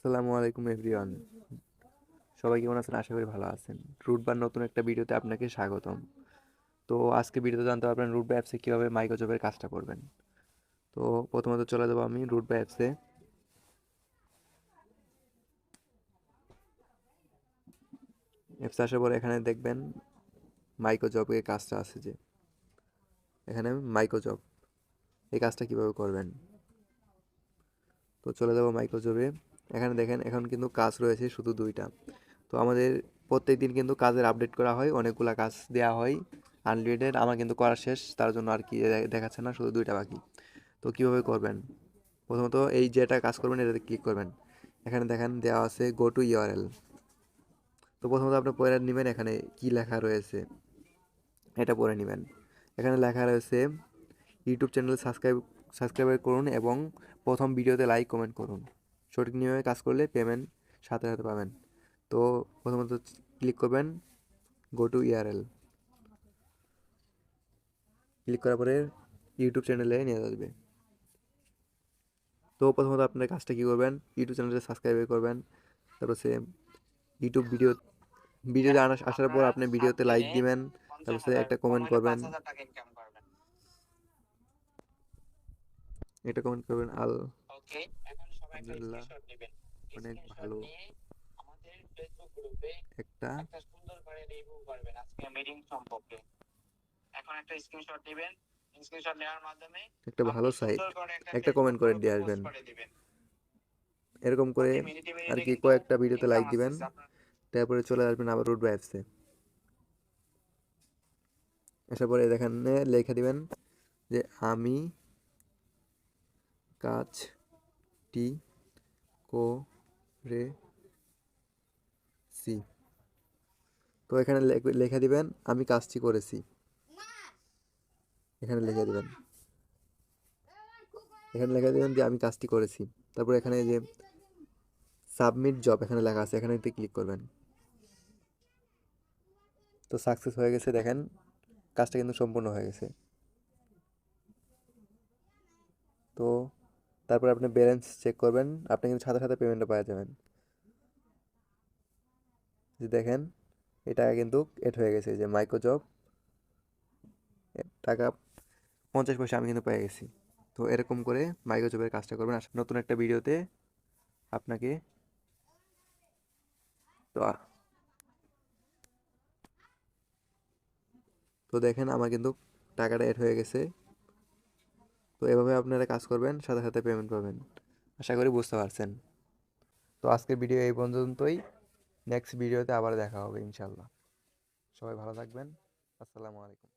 আসসালামু আলাইকুম এভরিওয়ান। সবাই কেমন আছেন? আশা করি ভালো আছেন। রুটবার নতুন একটা ভিডিওতে আপনাকে স্বাগতম। তো আজকে ভিডিওতে জানতে পারবেন রুটবার অ্যাপসে কীভাবে মাইক্রোজবের কাজটা করবেন। তো প্রথমত চলে যাবো আমি রুটবার অ্যাপসে। অ্যাপসে আসার পর এখানে দেখবেন মাইক্রোজবের কাজটা আছে যে এখানে মাইক্রোজব এই কাজটা কীভাবে করবেন। তো চলে যাবো মাইক্রোজবে। এখানে দেখেন এখন কিন্তু কাজ রয়েছে শুধু দুইটা। তো আমাদের প্রত্যেক দিন কিন্তু কাজের আপডেট করা হয়, অনেকগুলা কাজ দেওয়া হয় আনলিমিটেড। আমার কিন্তু করা শেষ, তার জন্য আর কি দেখাচ্ছে না, শুধু দুইটা বাকি। তো কীভাবে করবেন? প্রথমত এই যেটা কাজ করবেন এটাতে ক্লিক করবেন। এখানে দেখেন দেওয়া আছে গো টু ইউআরএল। তো প্রথমত আপনি পড়ে নেবেন এখানে কি লেখা রয়েছে, এটা পড়ে নেবেন। এখানে লেখা রয়েছে ইউটিউব চ্যানেল সাবস্ক্রাইব করুন এবং প্রথম ভিডিওতে লাইক কমেন্ট করুন। সঠিক নিয়মে কাজ করলে পেমেন্ট সাথে সাথে পাবেন। তো প্রথমত ক্লিক করবেন গো টু ইউআরএল। ক্লিক করার পরে ইউটিউব চ্যানেলে নিয়ে যাবে। তো প্রথমত আপনার কাজটা কী করবেন, ইউটিউব চ্যানেলটা সাবস্ক্রাইব করবেন। তারপর সে ইউটিউব ভিডিওতে আসার পর আপনি ভিডিওতে লাইক দিবেন। তারপর সে একটা কমেন্ট করবেন, আলহামদুলিল্লাহ অনেক ভালো একটা একটা ভালো সাইট, একটা কমেন্ট করে দিয়ে আসবেন। এরকম করে আর কি কয়েকটা ভিডিওতে লাইক দিবেন। তারপরে চলে আসবেন আবার রুট বাই অ্যাপসে। আসার পরে এখানে লেখা দিবেন যে আমি কাজটি করেছি। তো এখানে লেখা দিবেন আমি কাজটি করেছি, এখানে লিখে দিবেন। এখানে লেখা দিবেন যে আমি কাজটি করেছি। তারপর এখানে যে সাবমিট জব এখানে লেখা আছে, এখানে ক্লিক করবেন। তো সাকসেস হয়ে গেছে, দেখেন কাজটা কিন্তু সম্পূর্ণ হয়ে গেছে। তো তারপর আপনি ব্যালেন্স চেক করবেন, আপনি কিন্তু সাথে সাথে পেমেন্টটা পাওয়া যাবেন। যে দেখেন এই টাকা কিন্তু এড হয়ে গেছে, যে মাইক্রোজব টাকা 50 পয়সা আমি কিন্তু পেয়ে গেছি। তো এরকম করে মাইক্রোজবের কাজটা করবেন। নতুন একটা ভিডিওতে আপনাকে তো তো দেখেন আমার কিন্তু টাকাটা এড হয়ে গেছে। তো এভাবে আপনারা কাজ করবেন, সাথে সাথে পেমেন্ট পাবেন। আশা করি বুঝতে পারছেন। তো আজকের ভিডিও এই পর্যন্তই। নেক্সট ভিডিওতে আবার দেখা হবে ইনশাল্লাহ। সবাই ভালো থাকবেন। আসসালামু আলাইকুম।